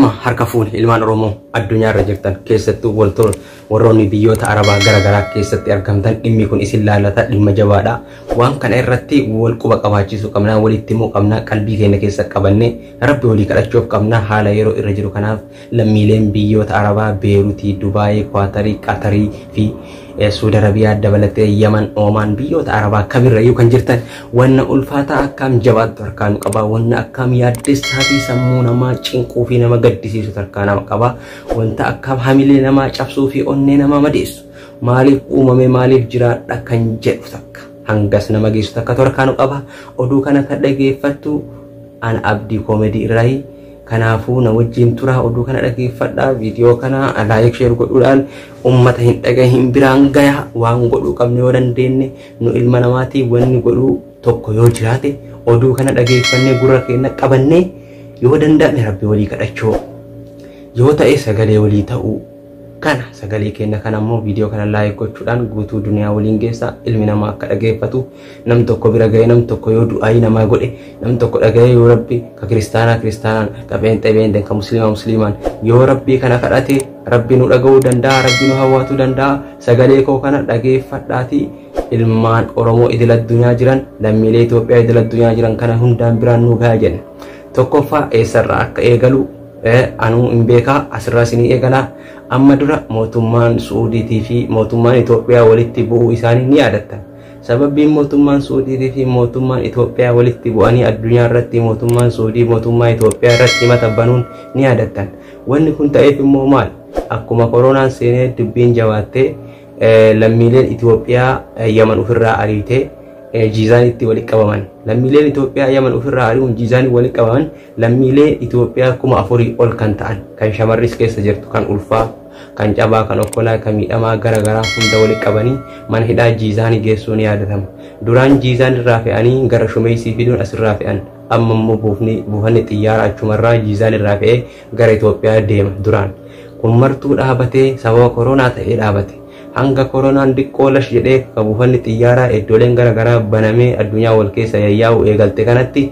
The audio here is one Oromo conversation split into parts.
Ashama harka fuun ilmaan Oromoo addunyaa irra jirtan keessattuu warroonni biyyoota Arabaa garaagaraa keessatti argamtan dhimmi kun isin laallata dhimma jabaadha. Waan kana irratti wal quba qabaachisuu qabna, walitti himuu qabna, qalbii keenya keessa qabanne Rabbi walii kadhachuuf qabna. Haala yeroo irra jiru kanaaf lammiileen biyyoota Arabaa Beeruutii, Dubaayii, Kwaatarii, Qatarii fi Saudi Arabiyaa dabalatee Yaman, Oman biyyoota Arabaa kamirrayyuu kan jirtan wanna ulfaataa akkam jabaattu harkaan qaba, wanna akkam yaaddessaa fi sammuu namaa cinquu fi nama gaddisiisu harkaan qaba, wanta akkam hamilee namaa cabsuu fi onnee namaa madeessu. Maaliif uumame, maaliif jiraadha kan jedhu takka hangas nama geessu takka harkaan qaba. Oduu kana kan dhageeffattu an Abdii Koomedii irraa. Kanaafuu na wajjin tura oduu kana dhageeffadhaa, viidiyoo kana like share godhuudhaan ummata hin dhagahin biraan gaya. Waan godhuu qabne yoo dandeenye nu ilma namaati wanni godhuu tokko yoo jiraate oduu kana dhageeffannee gurra keenya qabannee yoo danda'ame Rabbi walii kadhachuu yoo ta'e sagalee walii ta'uu kana sagalee keenya kana immoo viidiyoo kana like gochuudhaan guutuu duniyaa waliin geessa ilmi namaa akka dhageeffatu. Nam tokko bira ga'e nam tokko yoo du'aayi namaa godhe nam tokko dhaga'e yoo Rabbi ka kiristaanaa kiristaanaan ka pheenxee ka musliimaa musliimaan yoo Rabbi kana kadhate Rabbi nu dhaga'uu danda'a, Rabbi nu hawwatuu danda'a. Sagalee koo kana dhageeffadhaati ilmaan Oromoo idil addunyaa jiran, lammiilee Itoophiyaa idil addunyaa jiran kana hundaan biraan nu ga'a jenna. Tokkoffaa eessarraa akka eegalu anuu hin beekaa, asirraa isinii eegalaa. Amma dura mootummaan Suudiitii fi mootummaan Itoophiyaa walitti bu'uu isaanii ni yaadattan. Sababbiin mootummaan Suudiitii fi mootummaan Itoophiyaa walitti bu'anii addunyaa irratti mootummaan Suudii mootummaa Itoophiyaa irratti himata banuun ni yaadattan. Wanni kun ta'eef immoo maal? Akkuma koronaan seenee dubbiin jabaattee lammiileen Itoophiyaa Yaman ofirraa ariitee jiizaanitti walitti qabaman. Lammiileen Itoophiyaa Yaman ofirraa ari'uun jiizaanii walitti qabaman. Lammiileen Itoophiyaa 4,000 ol kan ta'an, kan shamarris keessa jirtu, kan ulfaa, kan cabaa, kan okkolaa, kan miidhamaa garaagaraa hunda walitti qabanii mana hidhaa jiizaanii geessuu ni yaadatama. Duraan jiizaan irraa fe'anii gara Shumeessii fiduun asirraa fe'an. Amma immoo buufanni xiyyaara achumarraa jiizaan irraa fe'ee gara Itoophiyaa deema. Duraan kun martuu dhaabatee sababa koronaa ta'ee dhaabate. Hanga koronaan diqqoo lash jedhee ka buufanni xiyyaaraa iddooleen garaagaraa banamee addunyaa wal keessa yayyaa'u eegalte kanatti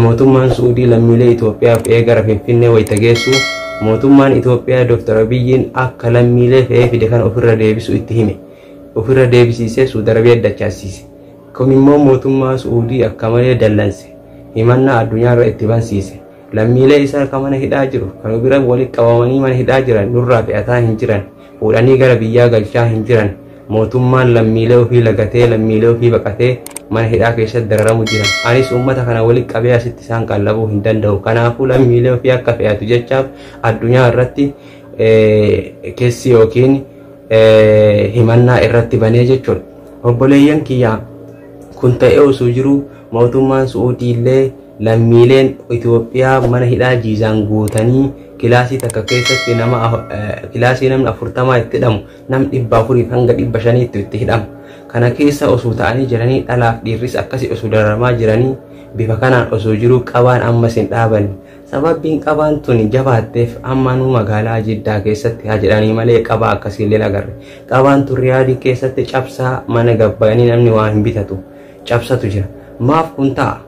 mootummaan Suudii lammiilee Itoophiyaa fe'ee gara Finfinnee wayita geessu mootummaan Itoophiyaa Dr. Abiyyiin akka lammiilee fe'ee fide kana ofirra deebisu itti hime. Ofirra deebisiisee Saudi Arabiyaa dachaasiise. Kun immoo mootummaa Suudii akka malee dallanse. Himannaa addunyaa irra itti bansiise. Lammiilee isaa kan mana hidhaa jiru kan bira walitti qabamanii mana hidhaa jiran nurraa fe'ataa hin jiran. Fuudhanii gara biyyaa galchaa hin jiran. Mootummaan lammiilee ofii lagatee lammiilee ofii baqatee mana hidhaa keessatti dararamu jiran. Anis uummata kana walitti qabee asitti isaan qallabuu hin danda'u. Kanaafuu lammiilee ofii akka fe'atu jechaaf addunyaa irratti keessi yookiin himannaa irratti banee jechuudha. Obboleeyyan kiyyaa kun ta'ee osoo jiru mootummaan Suudii illee lammiileen Itoophiyaa mana hidhaa jiizaan guutanii kilaasii takka keessatti kilaasii namni 40 itti hidhamu nam 400 hanga 500 itti hidhamu. Kana keessa osoo ta'anii jiranii dhalaaf dhiirris akkasii osoo dararamaa jiranii bifa kanaan osoo jiru qabaan ammas hin dhaabanne. Sababbiin qabaan tun jabaatteef amma nu magaalaa Jiddaa keessatti haa jedhanii malee qabaa akkasii illee agarre. Qabaan tun Riyaadii keessatti cabsaa mana gabbaanii namni waa hin bitatu cabsatu jira. Maaf kun ta'a?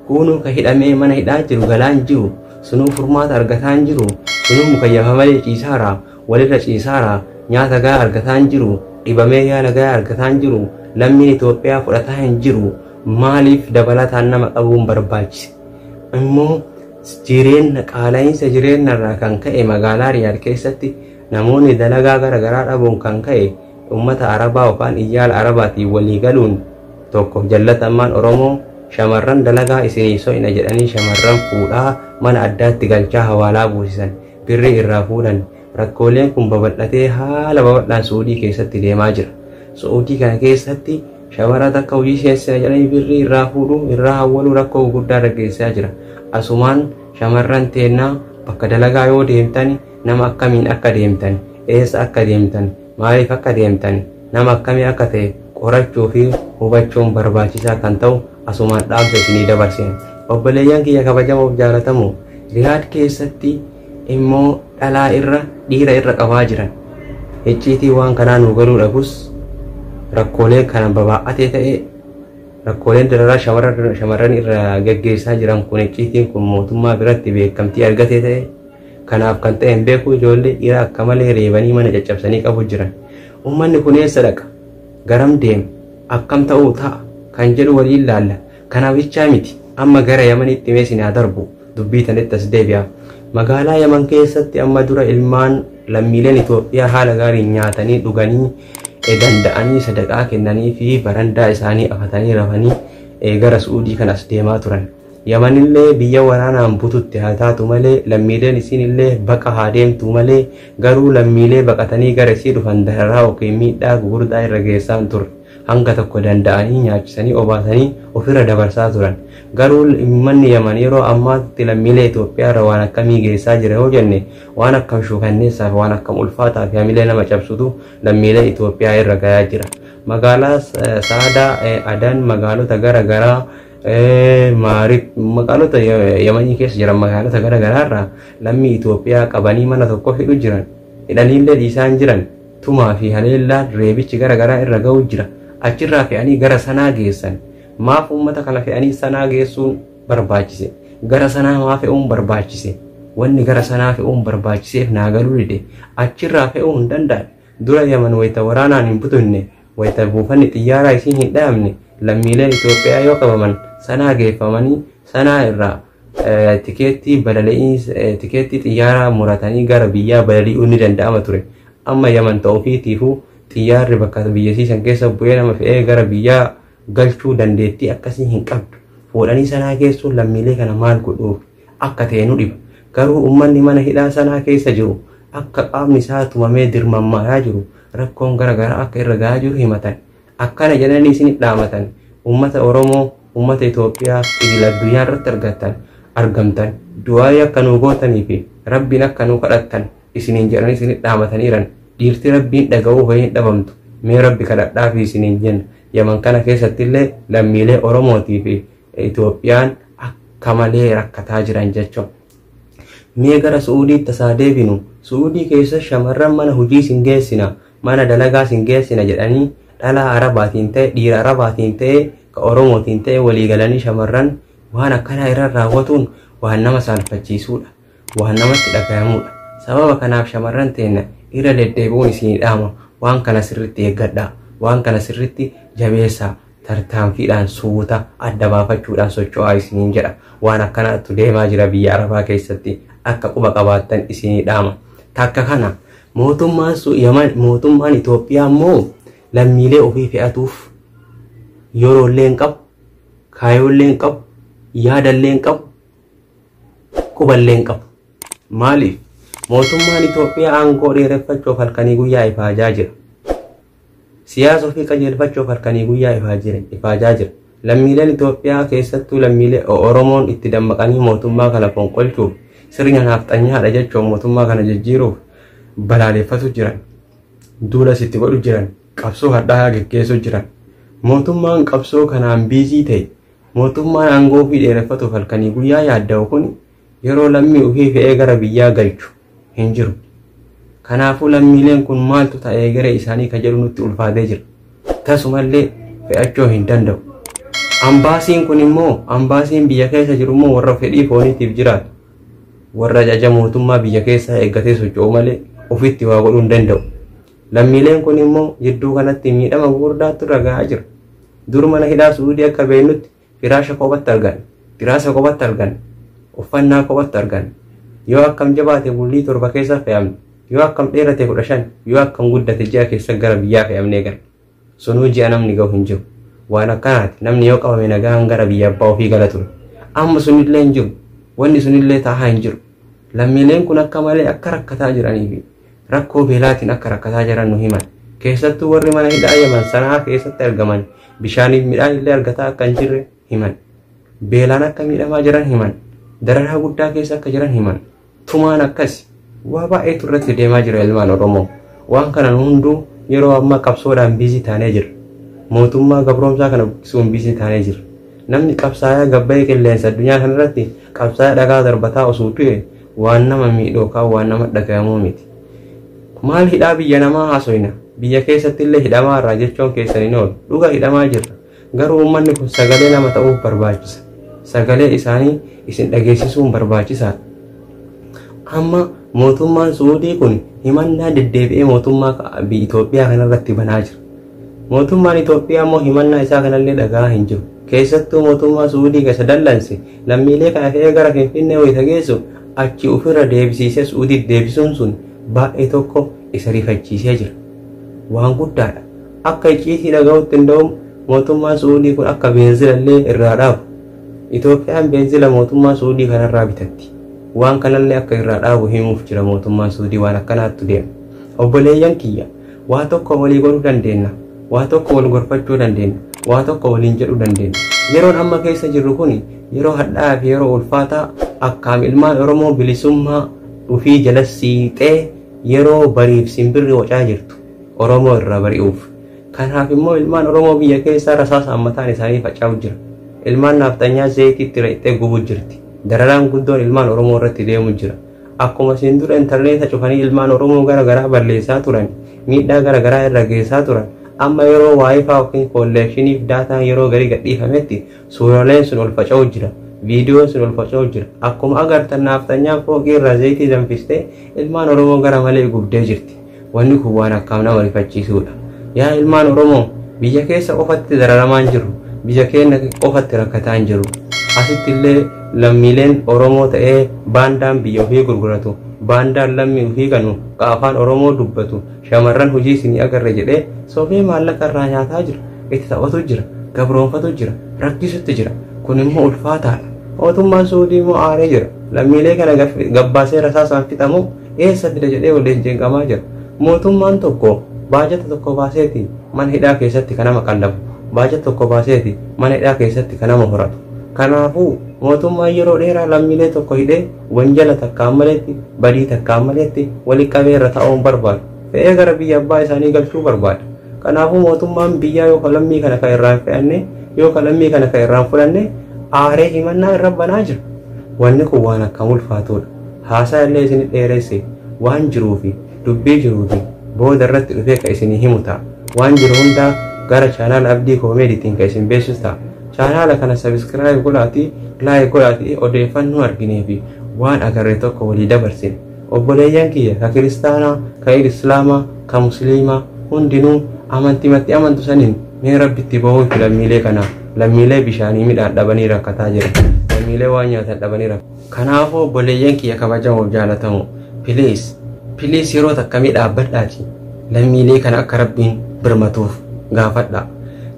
Kunuu ka hidhamee mana hidhaa jiru galaan jiru sunuu furmaata argataa hin jiru, sunuu mukayyafa malee ciisaara, walirra ciisaara, nyaata gahaa argataa hin jiru, dhibamee yaala gahaa argataa hin jiru, lammiin Itoophiyaa fudhataa hin jiru. Maaliif dabalataan nama qabuun barbaachise? Immoo jireenya qaala'insa jireenyarraa kan ka'e magaalaa Riyaad keessatti namoonni dalagaa garaagaraa dhabuun kan ka'e uummata Arabaa yookaan iyyaala Arabaatiin walii galuun tokko jallatammaan Oromoo shamarran dalagaa isinii so'ina jedhanii shamarran fuudhaa mana addaatti galchaa hawaalaa buusisan, birrii irraa fuudhan. Rakkooleen kun babal'atee haala babal'aan Suudii keessatti deemaa jira. Suudii kana keessatti shamarran takka hojii seensina jedhanii birrii irraa fuudhuu irraa hawwaluu rakkoo guddaa dhageessaa jira. Asumaan shamarran teennaa bakka dalagaa yoo deemtan nama akkamiin akka deemtan, eessa akka deemtan, maaliif akka deemtan, nama akkamii akka ta'e qorachuu fi hubachuun barbaachisaa kan ta'u asumaan dhaamsa isinii dabarsina. Obboleeyyan kiyya kabajamoo fi jaalatamoo Riyaad keessatti immoo dhalaa irra dhiira irra qabaa jiran. Icciitii waan kanaa nu galuu dhabus rakkoolee kana babaa'atee ta'e rakkooleen dararaa shamarran irra gaggeessaa jiran kun icciitiin kun mootummaa biratti beekamtii argatee ta'e kanaaf kan ta'e hin beeku ijoollee dhiiraa akka malee reebanii mana caccabsanii qabu jiran. Uummanni kun eessa dhaqa? Garam deema? Akkam ta'uu ta'a? Kan jedhu waliin laalla. Kanaaf jechaa miti amma gara Yamanitti meesni haa darbu dubbii tanitti as deebi'a. Magaalaa Yaman keessatti amma dura ilmaan lammiileen Itoophiyaa haala gaariin nyaatanii dhuganii danda'anii sadaqaa kennanii fi barandaa isaanii afatanii rafanii gara Suudii kan as deemaa turan. Yamanillee biyya waraanaan bututti haa taatu malee lammiileen isinillee baqa haa deemtu malee garuu lammiilee baqatanii gara isii dhufan dararaa yookiin miidhaa gurguddaa irra geessaan ture. Hanga tokko danda'anii nyaachisanii obaasanii ofirra dabarsaa turan. Garuu uummanni Yaman yeroo ammaatti lammiilee Itoophiyaa irra waan akkamii geessaa jira yoo jenne waan akkam shuukanneessaaf waan akkam ulfaataa fi hamilee nama cabsutu lammiilee Itoophiyaa irra gayaa jira. Magaalaa Saadaa, Adan, magaalota gara garaa magaalota Yamanii keessa jiran magaalota gara garaa irraa lammii Itoophiyaa qabanii mana tokko hidhu jiran. Hidhaniillee dhiisaan jiran tumaa fi haleellaan reebichi gara garaa irra ga'u jira. Achirraa fe'anii gara sanaa geessan. Maaf uummata kana fe'anii sanaa geessuun barbaachise? Gara sanaa maaf fe'uun barbaachise? Wanni gara sanaa fe'uun barbaachiseef naa galuu dide. Achirraa fe'uu hin danda'an. Dura Yaman wayita waraanaan hin butunne, wayita buufanni xiyyaaraa isiin hin dhaabne, lammiileen Itoophiyaa yoo qabaman sanaa geeffamanii sanaa irraa tikeettii xiyyaaraa muratanii gara biyyaa balali'uun ni danda'ama ture. Amma Yaman ta'uufiitiifuu xiyyaarri bakka biyyasiisan keessa bu'ee nama fe'ee gara biyyaa galchuu dandeettii akkasii hin qabdu. Fuudhanii sanaa geessuun lammiilee kana maal godhuuf akka ta'e nu dhiba. Garuu uummanni mana hidhaa sanaa keessa jiru akka qaamni isaa tumamee dirmammaa jiru rakkoon gara garaa akka irra gahaa jiru himatan. Akkana jedhanii isin dhaamatan uummata Oromoo, uummata Itoophiyaa idil addunyaa irratti argamtan du'aa akka nu gootanii fi rabbiin akka nu kadhattan isiniin jedhanii isin dhaamataniiran. Dhiirti rabbiin dhaga'uu hin dhabamtu. Mee rabbi kadhadhaa fi isiniin jenna. Yaman kana keessatti illee lammiilee Oromootii fi Itoophiyaan akka malee rakkataa jiran jechuudha. Mee gara Suudiitti tasaa deebinu. Suudii keessa shamarran mana hojii sin geessina, mana dalagaa sin geessina jedhanii dhalaa Arabaatiin ta'e, dhiira Arabaatiin ta'e, ka Oromootiin ta'e walii galanii shamarran waan akkanaa irra raawwatuun waan nama saalfachiisuudha. Waan namatti dhagahamudha. Sababa kanaaf shamarran teenya irra deddeebi'uun isinii dhaama. Waan kana sirriitti eeggadhaa. Waan kana sirriitti jabeessaa. Tartaanfiidhaan suuta adda baafachuudhaan socho'aa isiniin jedha. Waan akkanaatu deemaa jira biyya Arabaa keessatti akka quba qabaattan isinii dhaama. Takka kana mootummaan Itoophiyaa immoo lammiilee ofii fe'atuuf yeroollee hin qabu, kaayoollee hin qabu, yaadallee hin qabu, quballee hin qabu. Maaliif? Mootummaan Itoophiyaa aangoo dheereffachuuf halkanii guyyaa ifaajaa jira. Siyaasa ofii qajeelfachuuf halkanii guyyaa ifaajaa jira. Lammiileen Itoophiyaa keessattuu lammiilee Oromoon itti dammaqanii mootummaa kana fonqolchuuf sirna nafxanyaadha jechuun mootummaa kana jijjiiruuf balaaleffatu jiran. Duula sitti godhu jiran. Qabsoo hadhaa geggeessu jiran. Mootummaan qabsoo kanaan biizii ta'e mootummaan aangoo ofii dheereffatuuf halkanii guyyaa yaadda'u kun yeroo lammii ofii fe'ee gara biyyaa galchu hin jiru. Kanaafuu lammiileen kun maaltu ta'ee gara isaanii ka jedhu nutti ulfaatee jira. Tasumallee fe'achuu hin danda'u. Ambaasiin kun immoo ambaasiin biyya keessa jiru immoo warra fedhii fooniitiif jiraatu. Warra ajaja mootummaa biyya keessaa eeggatee socho'u malee ofitti waa godhuu hin danda'u. Lammiileen kun immoo jidduu kanatti miidhama gurguddaatu irra gahaa jira. Dur mana hidhaa Suudii akka beeknutti firaasha kophatti argan, tiraasa kophatti argan, uffannaa kophatti argan. Yoo akkam jabaate bultii 7 keessa fe'amne, yoo akkam dheerate 15, yoo akkam guddate 6 keessa gara biyyaa fe'amnee gara. Sunuu ji'a namni gahu hin jiru. Waan akkanaati namni yoo qabame nagaan gara biyya abbaa ofii gala ture. Amma sunillee hin jiru. Wanni sunillee taa'aa hin jiru. Lammiileen kun akka malee akka rakkataa jiranii fi rakkoo beelaatiin akka rakkataa jiran nu himan. Keessattuu warri mana hidhaa Yaman sanaa keessatti argaman bishaaniif midhaan illee argataa akka hin jirre himan. Beelaan akka miidhamaa jiran himan. Dararaa guddaa keessa akka jiran himan. Tumaan akkas waa baay'eetu irratti deemaa jira ilmaan Oromoo. Waan kana hunduu yeroo ammaa qabsoodhaan biizii taanee jira. Mootummaa gabroomsaa kana buqqisuun biizii taanee jira. Namni qabsaa'aa gabbayee qilleensa addunyaa kanarratti qabsaa'aa dhagaa darbataa osoo du'e waan nama miidhookaa waan nama dhagahamuu miti. Maal hidhaa biyya namaa haasoyna? Biyya keessatti illee hidhamaa irraa jechuun keessaniin oolu. Dhuga hidhamaa jirra. Garuu uummanni kun sagalee nama ta'uuf barbaachisa. Sagalee isaanii isin dhageessisuun barbaachisaadha. Amma mootummaan Suudii kun himannaa deddeebi'ee mootummaa Itoophiyaa kanarratti banaa jira. Mootummaan Itoophiyaa immoo himannaa isaa kanallee dhagaa hin jiru. Keessattuu mootummaa Suudii keessa dallanse lammiilee kana fe'ee gara Finfinnee wayita geessu achi ofirra deebisiisee Suudiitti deebisuun sun baay'ee tokko isa rifachiisee jira. Waan guddaadha. Akka icciitii dhaga'utti hunda'u mootummaan Suudii kun akka beenzilallee irraa dhaabu. Itoophiyaan beenzila mootummaa Suudii kanarraa bitatti. Waan kanallee akka irraa dhaabu himuuf jira mootummaan Suudii waan akkanaatti deema. Obboleeyyan kiyya waa tokko walii godhuu dandeenya. Waa tokko wal gorfachuu dandeenya. Waa tokko waliin jedhuu dandeenya. Yeroon amma keessa jirru kun yeroo hadhaa fi yeroo ulfaataa akkaam ilmaan Oromoo bilisummaa dhufii jala siixee yeroo bariif simbirri wacaa jirtu Oromoo irraa bari'uuf. Kanaaf immoo ilmaan Oromoo biyya keessaa rasaasa mataan isaanii faca'u jira. Ilmaan naftanyaa zayitiitti reettee gubuu jirti. Dararaan guddoon ilmaan Oromoo irratti deemu jira. Akkuma isin dura intarneeta cufanii ilmaan Oromoo garagaraa balleessaa turan, miidhaa garagaraa irra geessaa turan, amma yeroo waayifaa yookiin kolleekshiniif daataan yeroo garii gadhiifametti suuraaleen sun ol faca'u jira. Viidiyoon sun ol faca'u jira. Akkuma agartan naftanyaan fooqii irraa zayitii danfistee ilmaan Oromoo gara malee gubdee jirti. Wanni kun waan akkaan nama rifachiisuudha. Yaa ilmaan Oromoo biyya keessa qofatti dararamaa hin jiru. Biyya keenya qofatti rakkataa hin jiru. Asitti illee lammiileen Oromoo ta'ee baandaan biyya ofii gurguratu, baandaan lammii ofii kanu afaan Oromoo dubbatu, shamarran hojii isinii agarre jedhee soofee maallaqa irraa nyaataa jira, itti taphatu jira, gabroonfatu jira, rakkisutti jira. Kun immoo ulfaataadha. Mootummaan Suudii immoo aaree jira. Lammiilee kana gabbaasee rasaasaan fixamu eessa fida jedhee waliin jeeqamaa jira. Mootummaan tokko baajata tokko baaseeti mana hidhaa keessatti kanama qallabu. Baajata tokko baaseeti mana hidhaa keessatti kanama horatu. Kanaafuu mootummaan yeroo dheeraa lammiilee tokko hidhee wanjala takkaan maleetti badii takkaan maleetti walitti qabee irra taa'uun barbaadu. Fe'ee gara biyya abbaa isaanii galchuu barbaada. Kanaafuu mootummaan biyyaa yoo lammii kana kan irraan fe'anne yoo lammii kana kan irraan fudhanne aaree himannaa irra banaa jira. Wanni kun waan akkam ulfaatudha. Haasaa illee isin dheeresse waan jiruufi dubbii jiruufi booda irratti dhufee kan isin himu ta'a. Waan jiru hundaa gara chaanaal Abdii Koomeediitiin kan isin beeksisu ta'a. Chaanaala kana sabiskiraayib godhaatii laayik godhaatii odeeffannoo arginee fi waan agarre tokko walii dabarsine. Obboleeyyan kiyya ka kiristaanaa, ka islaamaa, ka musliimaa hundinuu amantimatti amantu saniin mee rabbitti bahuu fi lammiilee kana lammiilee bishaanii midhaan dhabanii rakkataa jira. Lammiilee waan nyaatan dhabanii rakkataa. Kanaafuu obboleeyyan kiyya kabajamuuf jaalatamu Piliis yeroo takkamii dhaabbadhaati lammiilee kana akka rabbiin birmatuuf gaafadha.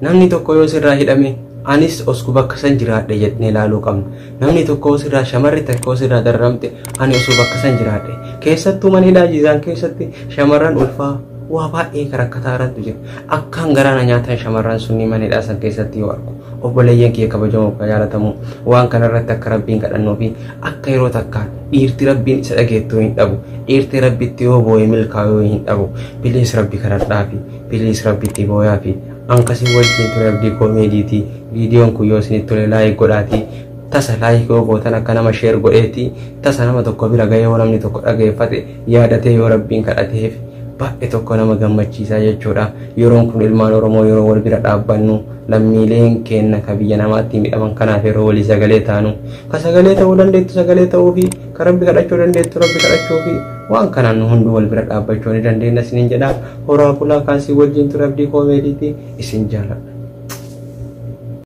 Namni tokko yoo sirraa hidhame anis osoo bakka san jiraadhe jedhee ilaaluu qabna. Namni tokko sirraa shamarri tokko sirraa darramte ani osoo bakka san jiraadhe. Keessattuu mana hidhaa jiisaan keessatti shamarran ulfaa waa baay'ee rakkataa jirantu jira. Akkaan garaana nyaatan shamarran sunni mana hidhaa san keessatti yoo argu. Obboleeyyan kiyya kabajamuuf jaalatamu waan kanarratti akka rabbiin kadhannuu fi akka yeroo takkaan dhiirti rabbiin isa dhageettuu hin dhabu. Dhiirti rabbitti yoo boo'ee milkaa'uu hin dhabu. Piliis rabbi kadhadhaa fi piliis rabbitti boo'aa fi ankasii wajjin ture Abdii Koomeediitii. Viidiyoon kun yoo isinitti tole laayik godhaatii tasa laayik yoo gootan akka nama sheer godheetii tasa nama tokko bira gahee yoo namni tokko dhageeffate yaadatee yoo rabbiin kadhateef baay'ee tokko nama gammachiisaa jechuudha. Yeroon kun ilmaan Oromoo yeroo wal bira dhaabbannu lammiileen keenya ka biyya namaatti midhaman kanaaf yeroo walii sagalee taanu ka sagalee ta'uu dandeettu sagalee ta'uu fi ka rabbi kadhachuu dandeettu rabbi kadhachuu fi waan kanaan nu hundi wal bira dhaabbachuu ni dandeenya isiniin jedha. Horaa bulaa kaasii wajjin ture Abdii Koomeediitii isin jaalladha.